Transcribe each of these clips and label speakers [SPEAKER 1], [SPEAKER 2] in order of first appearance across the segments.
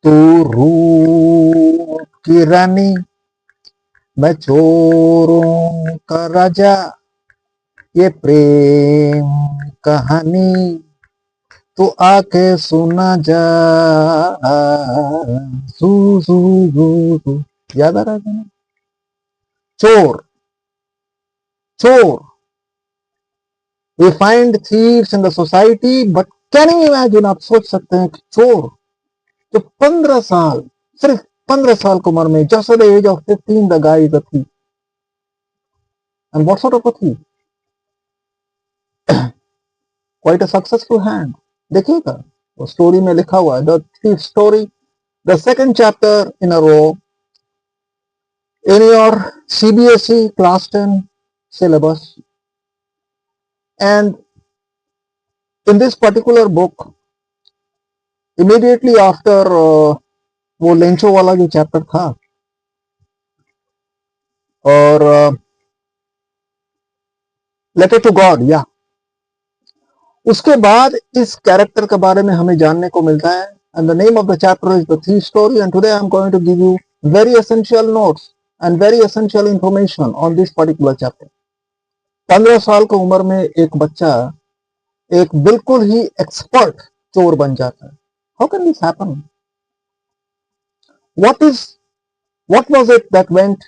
[SPEAKER 1] तू रूप की रानी, मैं चोरों का राजा, ये प्रेम कहानी तो आके सुना जा। सू सू सू सू। याद आ रहा है ना? चोर, चोर। We find thieves in the society, but can you imagine, आप सोच सकते हैं कि चोर जो 15 साल, सिर्फ 15 साल की उम्र में, just at the age of 15 the guy is a thief. And what sort of a thief? Quite a successful hand. देखिएगा वो स्टोरी में लिखा हुआ है, the thief story, the second chapter in a row in your CBSE class 10 syllabus. And in this particular book, immediately after वो Lencho वाला जो chapter था, और लेटर टू गॉड, या उसके बाद इस कैरेक्टर के बारे में हमें जानने को मिलता है. And the name of the chapter is the thief story. And today I am going to give you very essential notes and very essential information on this particular chapter. 15 साल की उम्र में एक बच्चा एक बिल्कुल ही एक्सपर्ट चोर बन जाता है. How can this happen? what was it that went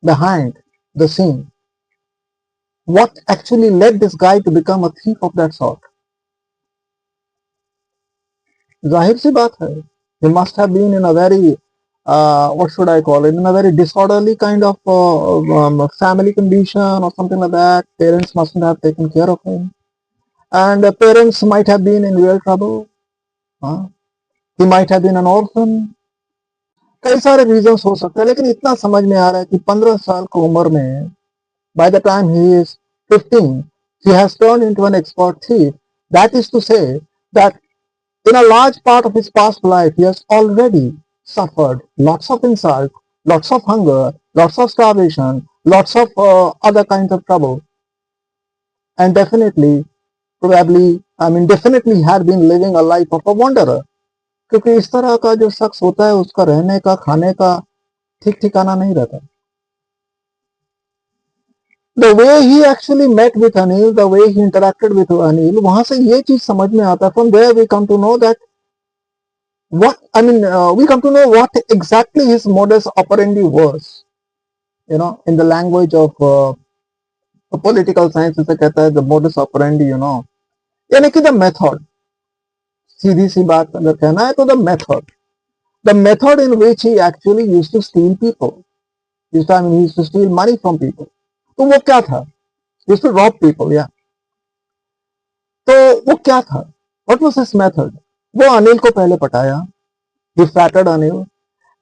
[SPEAKER 1] behind the scene? What actually led this guy to become a thief of that sort? जाहिर सी बात है, he must have been in a very what should I call it, in a very disorderly kind of family condition or something like that. Parents mustn't have taken care of him, and parents might have been in real trouble. He might have been an orphan. कई सारे reasons हो सकते हैं, लेकिन इतना समझ में आ रहा है कि 15 साल की उम्र में, by the time he is 15, he has turned into an expert thief. That is to say that in a large part of his past life, he has already suffered lots of insult, lots of hunger, lots of starvation, lots of other kinds of trouble, and definitely, definitely had been living a life of a wanderer. क्योंकि इस तरह का जो शख्स होता है, उसका रहने का, खाने का ठीक ठिकाना नहीं रहता. The way he actually met with Anil, the way he interacted with Anil, वहां से ये चीज समझ में आता है. From there we come to know that we come to know what exactly his modus operandi was. In the language of political science, इसे कहता है the modus operandi. यानी कि the method. सीधी सी बात अगर कहना है तो the method in which he actually used to steal people. This time he used to steal money from people. तो वो क्या था? He used to rob people, yeah. तो वो क्या था? What was his method? वो अनिल को पहले पटाया. He flattered Anil,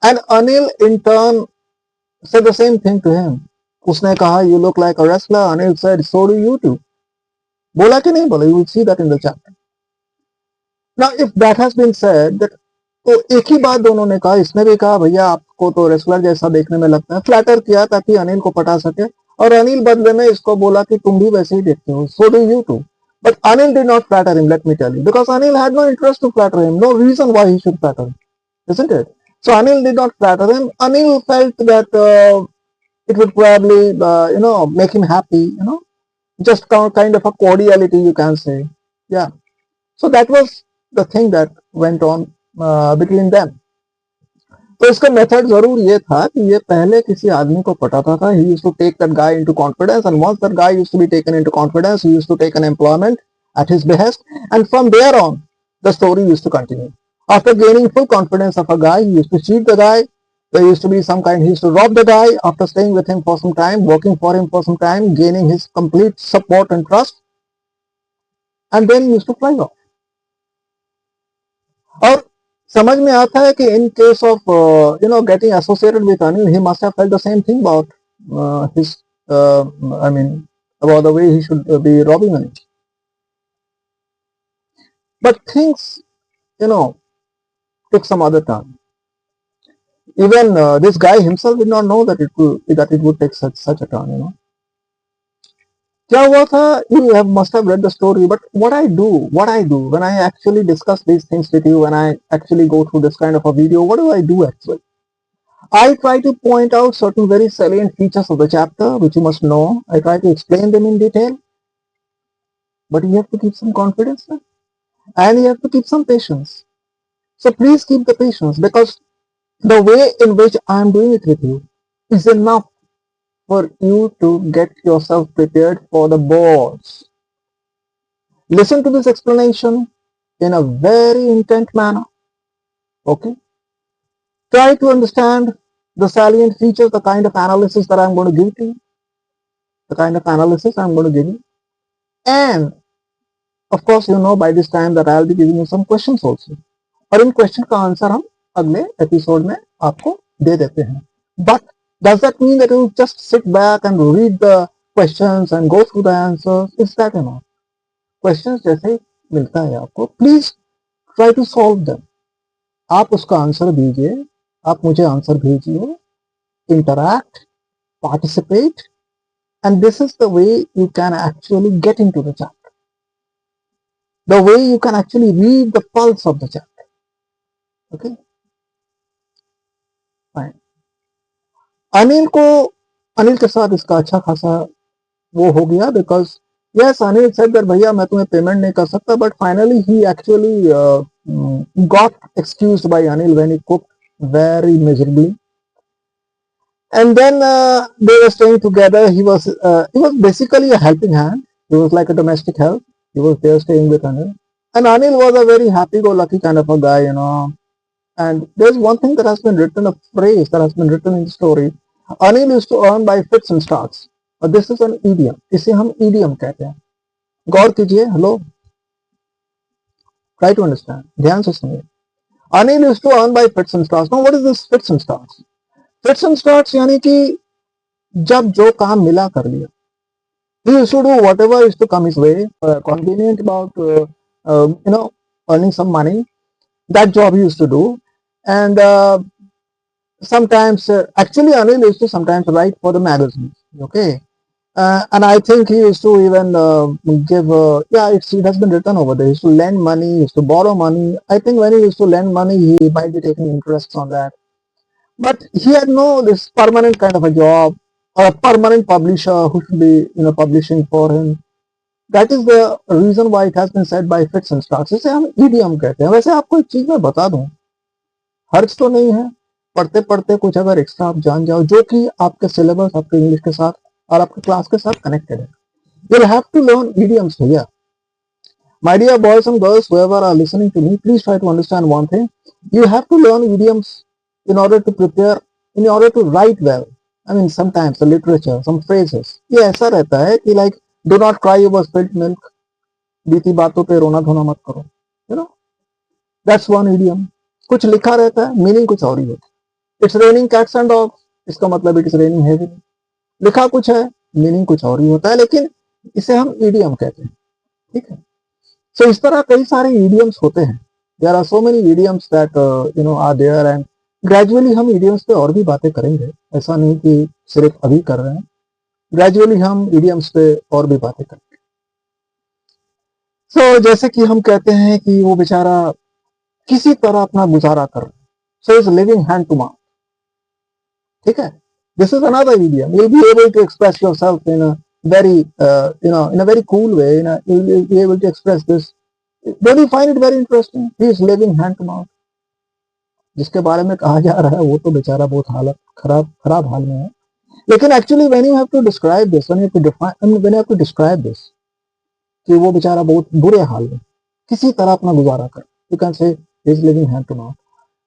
[SPEAKER 1] and Anil in turn said the same thing to him. उसने कहा, you look like a wrestler. Anil said, so do you too. बोला कि नहीं बोला? You will see that in the chapter. Now, if that has been said, that तो एक ही बात दोनों ने कहा. इसने भी कहा, भैया आपको तो रेसलर जैसा देखने में लगता है. फ्लैटर किया ताकि अनिल को पटा सके, और अनिल बदले में इसको बोला कि तुम भी वैसे ही देखते हो. So do you too. But Anil did not flatter him, let me tell you, because Anil had no interest to flatter him. No reason why he should flatter him, isn't it? So Anil did not flatter him. Anil felt that it would probably, make him happy, just kind of a cordiality, you can say. Yeah. So that was the thing that went on between them. तो इसका method जरूर ये था कि ये पहले किसी आदमी को पटाता था. He used to take that guy into confidence, and once that guy used to be taken into confidence, he used to take an employment at his behest, and from there on, the story used to continue. After gaining full confidence of a guy, he used to cheat the guy. There used to be he used to rob the guy after staying with him for some time, working for him for some time, gaining his complete support and trust, and then he used to fly off. और समझ में आता है कि in case of getting associated with Anil, he must have felt the same thing about about the way he should be robbing Anil. But things, took some other turn. Even this guy himself did not know that it would take such a turn. क्या हुआ था, you have must have read the story, but what I do when I actually discuss these things with you, when I actually go through this kind of a video, what do I do actually? I try to point out certain very salient features of the chapter which you must know. I try to explain them in detail, but you have to keep some confidence and you have to keep some patience. So please keep the patience, because the way in which I am doing it with you is enough for you to get yourself prepared for the boards. Listen to this explanation in a very intent manner. Okay? Try to understand the salient features, the kind of analysis that I'm going to give to you, the kind of analysis I'm going to give you. And of course, you know by this time that I'll be giving you some questions also. और इन question का answer हम अगले episode में आपको दे देते हैं. But does that mean that you just sit back and read the questions and go through the answers? Is that enough? Questions जैसे मिलता है आपको, please try to solve them. आप उसका आंसर दीजिए, आप मुझे आंसर भेजिए, interact, participate, and this is the way you can actually get into the chapter. The way you can actually read the pulse of the chapter. Okay? Fine. Anil के साथ इसका अच्छा खासा वो हो गया, because yes Anil said that भैया मैं तुम्हें पेमेंट नहीं कर सकता, but finally he actually got excused by Anil when he cooked very miserably. And then they were staying together. He was basically a helping hand. He was like a domestic help. He was there staying with Anil. And Anil was a very happy-go-lucky kind of a guy, you know. And there's one thing that has been written, a phrase that has been written in the story. Anil used to earn by fits and starts. But this is an idiom. इसे हम idiom कहते हैं. गौर कीजिए. Hello, try to understand. ध्यान से सुनिए. Anil used to earn by fits and starts. Now, what is this fits and starts? Fits and starts यानी कि जब जो काम मिला कर लिया. He used to do whatever is to come his way, convenient about earning some money. That job he used to do, and sometimes actually Anil used to sometimes write for the magazines. Okay, and I think he used to even give it has been written over there. He used to lend money, he used to borrow money. I think when he used to lend money, he might be taking interest on that. But he had no this permanent kind of a job or a permanent publisher who should be publishing for him. That is the reason why it has been said by fits and starts. इसे हम idiom कहते हैं. वैसे आपको एक चीज मैं बता दूं, हर्ज तो नहीं है, पढ़ते पढ़ते कुछ अगर एक्स्ट्रा आप जान जाओ जो कि आपके सिलेबस, आपके इंग्लिश के साथ और आपके क्लास के साथ कनेक्टेड है. You'll have to learn idioms here. My dear boys and girls, whoever are listening to me, please try to understand one thing. You have to learn idioms in order to prepare, in order to write well. I mean, sometimes the literature, some phrases. ये ऐसा रहता है कि like, do not cry over spilt milk. बीती बातों पे रोना धोना मत करो. You know, that's one idiom. कुछ लिखा रहता है, मीनिंग कुछ और ही होता है. It's raining cats and dogs. इसका मतलब it is raining heavily. लिखा कुछ है, मीनिंग कुछ और ही होता है, लेकिन इसे हम idiom कहते हैं. ठीक है. So इस तरह कई सारे idioms होते हैं. There are so many idioms that are there, and gradually हम idioms पे और भी बातें करेंगे. ऐसा नहीं कि सिर्फ अभी कर रहे हैं. Gradually हम idioms पे और भी बातें करेंगे. So जैसे कि हम कहते हैं कि वो बेचारा किसी तरह अपना गुजारा कर रहा है. So is living hand to mouth. ठीक है. This is another idiom. You'll be able to express yourself in a very in a very cool way. You'll be able to express this. Don't you find it very interesting? He is living hand to mouth. जिसके बारे में कहा जा रहा है वो तो बेचारा बहुत हालत खराब हाल में है. लेकिन actually when you have to describe this, when you have to describe this, कि वो बेचारा बहुत बुरे हाल में किसी तरह अपना गुजारा कर, you can say he is living hand to mouth.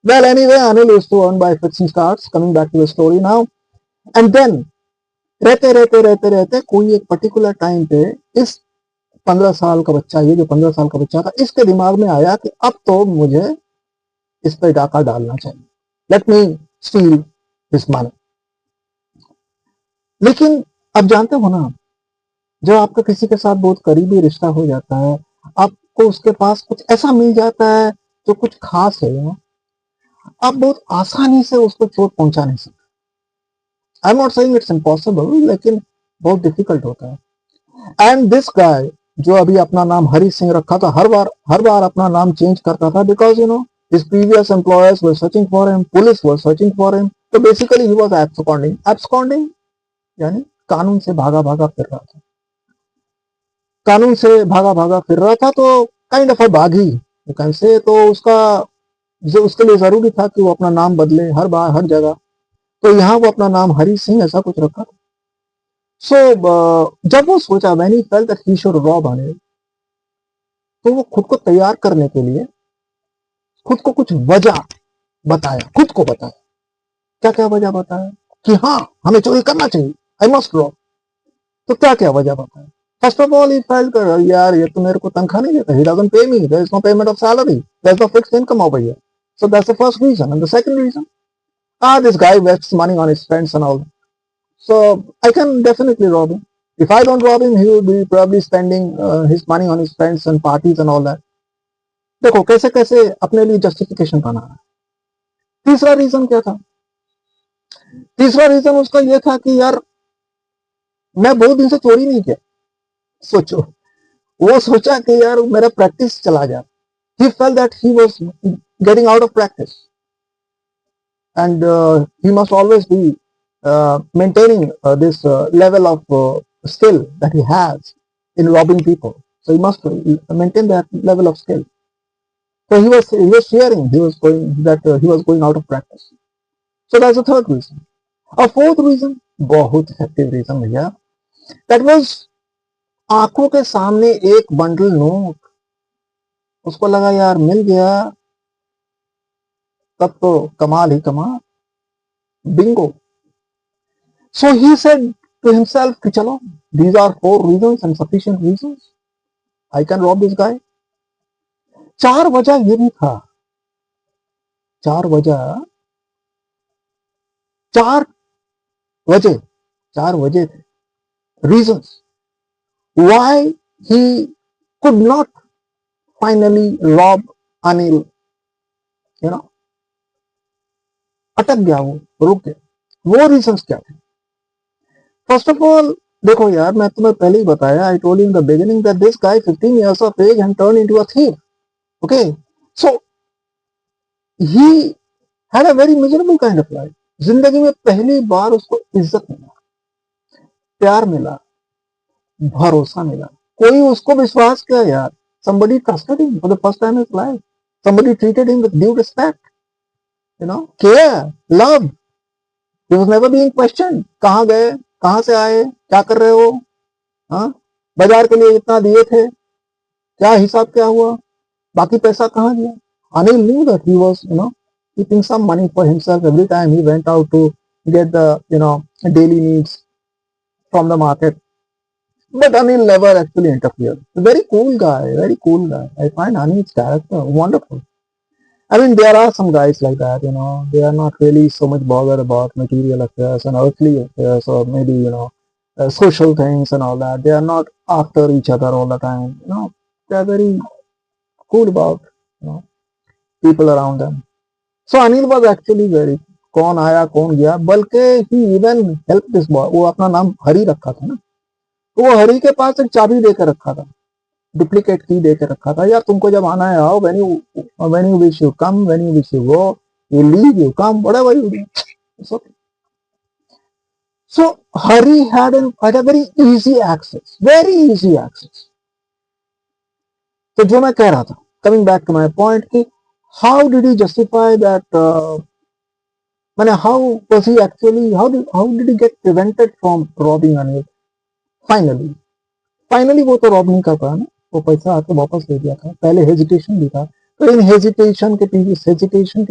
[SPEAKER 1] Well, anyway, Anil used to earn by fits and starts. Coming back to the story now, and then रहते कोई एक पर्टिकुलर टाइम पे इस 15 साल का बच्चा, ये जो 15 साल का बच्चा था, इसके दिमाग में आया कि अब तो मुझे इस पे डाका डालना चाहिए. Let me steel this money. लेकिन अब जानते हो ना, जब आपका किसी के साथ बहुत करीबी रिश्ता हो जाता है, आपको उसके पास कुछ ऐसा मिल जाता है जो कुछ खास है, आप बहुत आसानी से उसको चोट पहुंचा नहीं सकते. I am not saying it's impossible, लेकिन बहुत डिफिकल्ट होता है. एंड दिस गाय जो अभी अपना नाम हरी सिंह रखा था, हर बार अपना नाम चेंज करता था, because his previous employers were searching for him, police were searching for him. So basically he was absconding यानी कानून से भागा भागा फिर रहा था, कानून से भागा भागा फिर रहा था, तो काइंड ऑफ अ बागी यू कैन से। तो उसका जो उसके लिए जरूरी था कि वो अपना नाम बदले हर बार हर जगह, तो यहाँ वो अपना नाम हरी सिंह ऐसा कुछ रखा था। सो जब वो सोचा when he felt that he should rob Anil, तो वो खुद को तैयार करने के लिए खुद को कुछ वजह बताया, खुद को बताया। क्या क्या वजह बताया कि हाँ हमें चोरी करना चाहिए, आई मस्ट रॉब। तो क्या क्या वजह बताया? First of all he felt कर यार ये तो मेरे को तनख्वाह नहीं देता, he doesn't pay me, there is no payment of salary, there is no fixed income over here. So that's the first reason. And the second reason, this guy wastes money on his friends and all. So I can definitely rob him. If I don't rob him, he will be probably spending his money on his friends and parties and all that. देखो कैसे कैसे अपने लिए justification बना रहा है। तीसरा reason क्या था? तीसरा रीजन उसका यह था कि यार मैं बहुत दिन से चोरी नहीं किया। सोचो, वो सोचा कि यार मेरा प्रैक्टिस चला जाए। He felt that he was getting out of practice, and he must always be maintaining this level of skill that he has in robbing people. So he must maintain that level of skill. So he was fearing he was going out of practice. So that's the third reason. A fourth reason, बहुत effective reason भैया, that was आंखों के सामने एक bundle note, उसको लगा यार मिल गया तब तो कमाल ही कमाल, Bingo. So he said to himself कि चलो, these are 4 reasons and sufficient reasons, I can rob this guy. चार वजह ये भी था, चार वजह, चार वजह थे, reasons why he could not finally rob Anil. You know, अटक गया, वो रुक गया। वो रीजंस क्या थे? फर्स्ट ऑफ ऑल देखो यार, मैं तुम्हें पहले ही बताया, I told you in the beginning that this guy 15 years of age and turned into a thief. Okay, so he had a very miserable kind of life. जिंदगी में पहली बार उसको इज्जत मिला, प्यार मिला, भरोसा मिला, कोई उसको विश्वास किया यार। somebody trusted him for the first time in his life. Somebody treated him with due respect, care, love. He was never being questioned. कहाँ गए, कहाँ से आए, क्या कर रहे हो, हाँ बाजार के लिए इतना दिए थे, क्या हिसाब क्या हुआ, बाकी पैसा कहाँ गया? Anil knew that he was keeping some money for himself every time he went out to get the daily needs from the market. But Anil never actually interfered. Very cool guy, very cool guy. I find Anil's character wonderful. I mean, there are some guys like that, they are not really so much bothered about material affairs and earthly affairs, or maybe, social things and all that. They are not after each other all the time, they are very cool about, people around them. So Anil was actually very, कौन आया कौन गया, बल्कि he even helped this boy. वो अपना नाम हरी रखा था ना, तो वो हरी के पास एक चाबी देकर रखा था, डुप्लीकेट की देकर रखा था, यार तुमको जब आना है आओ, when you wish you come, when you wish you go, you leave, you come, whatever you do, it's okay. So Hari had a very easy access, very easy access. तो जो मैं कह रहा था, coming back to my point, कि how did he justify that, how was he actually, how did he get prevented from robbing Anil? Finally वो तो Rob नहीं कर पाया ना, वो पैसा आके वापस ले दिया था। पहले हेजिटेशन भी था, तो इन हेजिटेशन के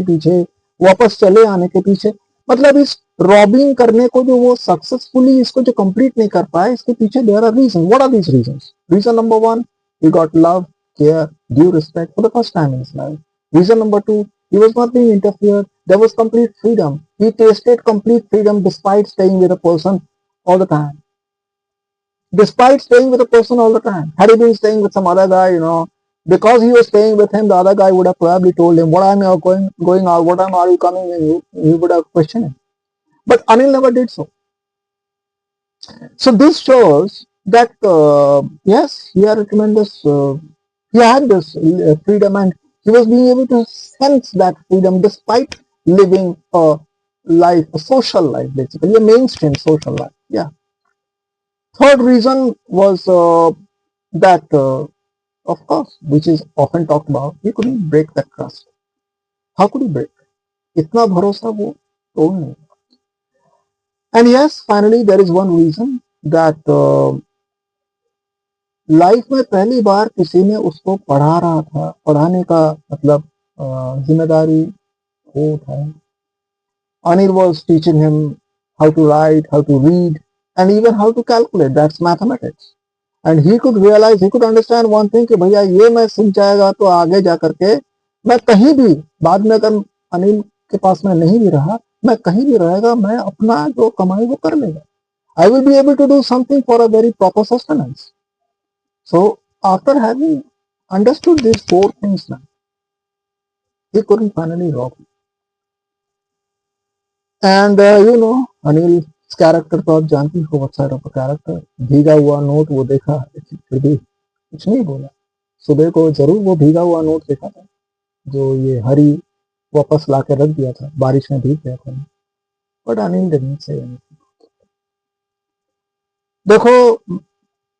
[SPEAKER 1] पीछे वापस चले आने के पीछे, मतलब इस रॉबिंग करने को जो वो सक्सेसफुली इसको जो कंप्लीट नहीं कर पाए, इसके पीछे there are reason. What are these reasons? Reason number 1, he got love, care, due respect for the first time in his life. Reason number 2, he was not being interfered. There was complete freedom. He tasted complete freedom despite staying with a person all the time. Despite staying with a person all the time. Had he been staying with some other guy, because he was staying with him, the other guy would have probably told him, what time are you going out, what time are you coming in? He would have questioned him. But Anil never did so. So this shows that yes, he had a tremendous, he had this freedom, and he was being able to sense that freedom despite living a life, a social life, basically a mainstream social life. Yeah. Third reason was that, of course, which is often talked about, he couldn't break that trust. How could he break? इतना भरोसा वो तोड़ नहीं. And yes, finally, there is one reason that life में पहली बार किसी ने उसको पढ़ा रहा था, पढ़ाने का मतलब जिम्मेदारी वो उठाया. Anil was teaching him how to write, how to read, and even how to calculate. That's mathematics. And he could realize, he could understand one thing कि भैया ये मैं सीख जाएगा तो आगे जा करके मैं कहीं भी बाद में अगर अनिल के पास में नहीं भी रहा, मैं कहीं भी रहेगा, मैं अपना जो कमाई वो कर लेगा. I will be able to do something for a very proper sustenance. So after having understood these four things now, he couldn't finally rob. And Anil's character तो आप जानती हो, what side of a character. भीगा हुआ note वो देखा लेकिन फिर भी कुछ नहीं बोला. सुबह को जरूर वो भीगा हुआ नोट देखा था जो ये हरी वापस ला के रख दिया था, बारिश में भीग गया था. But Anil didn't say anything. देखो,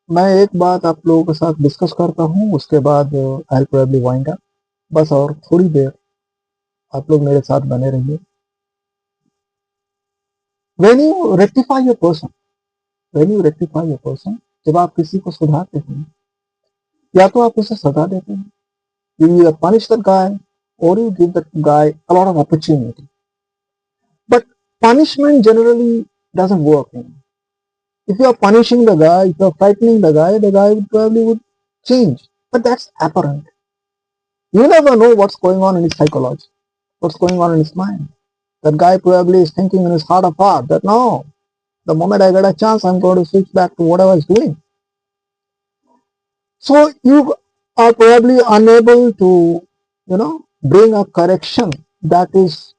[SPEAKER 1] मैं एक बात आप लोगों के साथ डिस्कस करता हूँ, उसके बाद I will probably wind up. बस और थोड़ी देर आप लोग मेरे साथ बने रहिए. When you rectify your person, जब आप किसी को सुधारते हैं, या तो आप उसे सजा देते हैं, you either punish that guy or you give that guy a lot of opportunity. But punishment generally doesn't work. If you are punishing the guy, if you are frightening the guy would probably would change. But that's apparent. You never know what's going on in his psychology, what's going on in his mind. That guy probably is thinking in his heart of heart that no, the moment I get a chance, I'm going to switch back to what I was doing. So you are probably unable to, bring a correction that is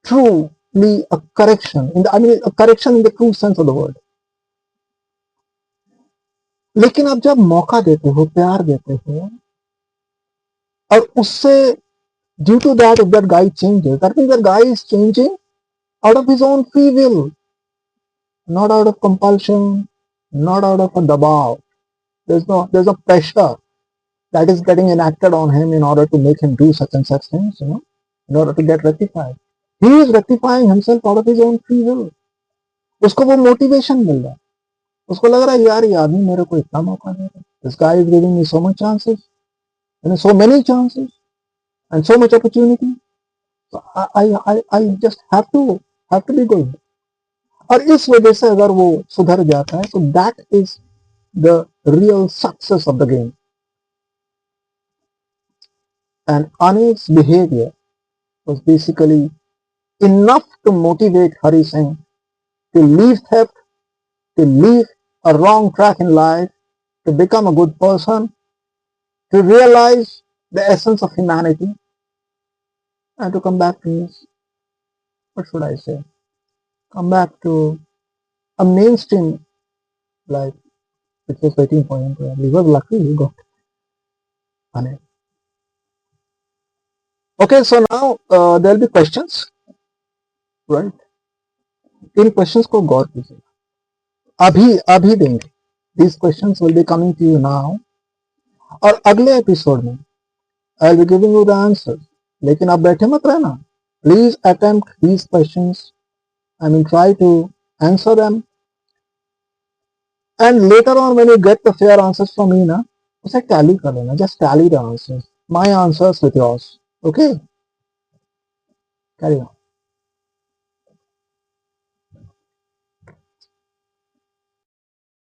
[SPEAKER 1] truly a correction. A correction in the true sense of the word. लेकिन आप जब मौका देते हो, प्यार देते हो, और उससे due to that, if that guy changes, that means that guy is changing out of his own free will, not out of compulsion, not out of a dabav. There's no pressure that is getting enacted on him in order to make him do such and such things, in order to get rectified. He is rectifying himself out of his own free will. उसको वो motivation मिल रहा है, उसको लग रहा है यार ये आदमी मेरे को इतना मौका दे रहा है. This guy is giving me so much chances, so many chances, and so much opportunity. So I just have to be good. और इस वजह से अगर वो सुधर जाता है, so that is the real success of the game. And Anil's behavior was basically enough to motivate Hari Singh to leave theft, to leave a wrong track in life, to become a good person, to realize the essence of humanity, and to come back to his, what should I say, come back to a mainstream life, which was waiting for him. He was lucky he got Anil. Okay, so now there will be questions, right? In questions को गौर कीजिए. अभी देंगे. These questions will be coming to you now. और अगले episode में I will be giving you the answer. लेकिन आप बैठे मत रहना. Please attempt these questions. I mean try to answer them. And later on when you get the fair answers from me ना, उसे टैली कर लेना. Just tally the answers, my answers with yours. Okay, carry on.